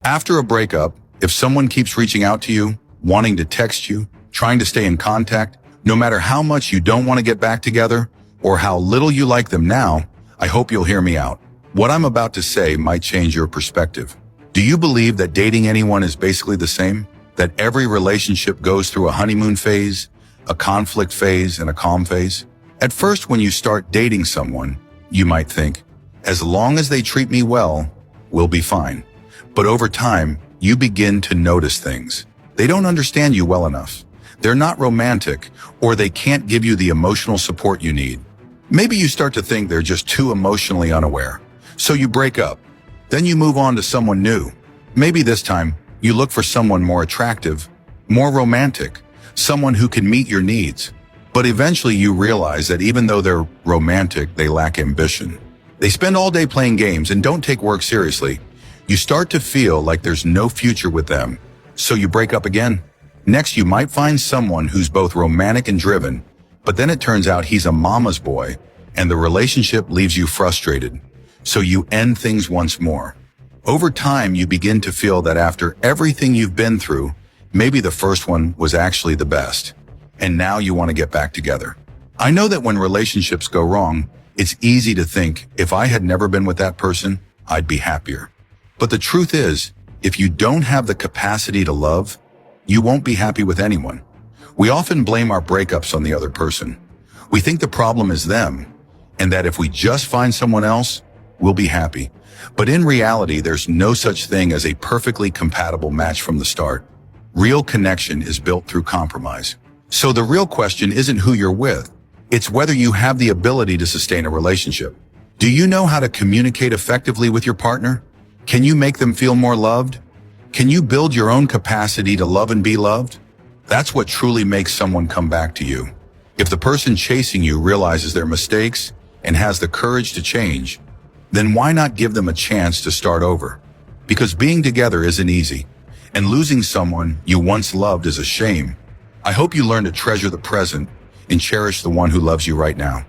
After a breakup, if someone keeps reaching out to you, wanting to text you, trying to stay in contact, no matter how much you don't want to get back together or how little you like them now, I hope you'll hear me out. What I'm about to say might change your perspective. Do you believe that dating anyone is basically the same? That every relationship goes through a honeymoon phase, a conflict phase, and a calm phase? At first, when you start dating someone, you might think, as long as they treat me well, we'll be fine. But over time, you begin to notice things. They don't understand you well enough. They're not romantic, or they can't give you the emotional support you need. Maybe you start to think they're just too emotionally unaware. So you break up. Then you move on to someone new. Maybe this time, you look for someone more attractive, more romantic, someone who can meet your needs. But eventually you realize that even though they're romantic, they lack ambition. They spend all day playing games and don't take work seriously. You start to feel like there's no future with them. So you break up again. Next, you might find someone who's both romantic and driven, but then it turns out he's a mama's boy, and the relationship leaves you frustrated. So you end things once more. Over time, you begin to feel that after everything you've been through, maybe the first one was actually the best, and now you want to get back together. I know that when relationships go wrong, it's easy to think, if I had never been with that person, I'd be happier. But the truth is, if you don't have the capacity to love, you won't be happy with anyone. We often blame our breakups on the other person. We think the problem is them, and that if we just find someone else, we'll be happy. But in reality, there's no such thing as a perfectly compatible match from the start. Real connection is built through compromise. So the real question isn't who you're with. It's whether you have the ability to sustain a relationship. Do you know how to communicate effectively with your partner? Can you make them feel more loved? Can you build your own capacity to love and be loved? That's what truly makes someone come back to you. If the person chasing you realizes their mistakes and has the courage to change, then why not give them a chance to start over? Because being together isn't easy, and losing someone you once loved is a shame. I hope you learn to treasure the present and cherish the one who loves you right now.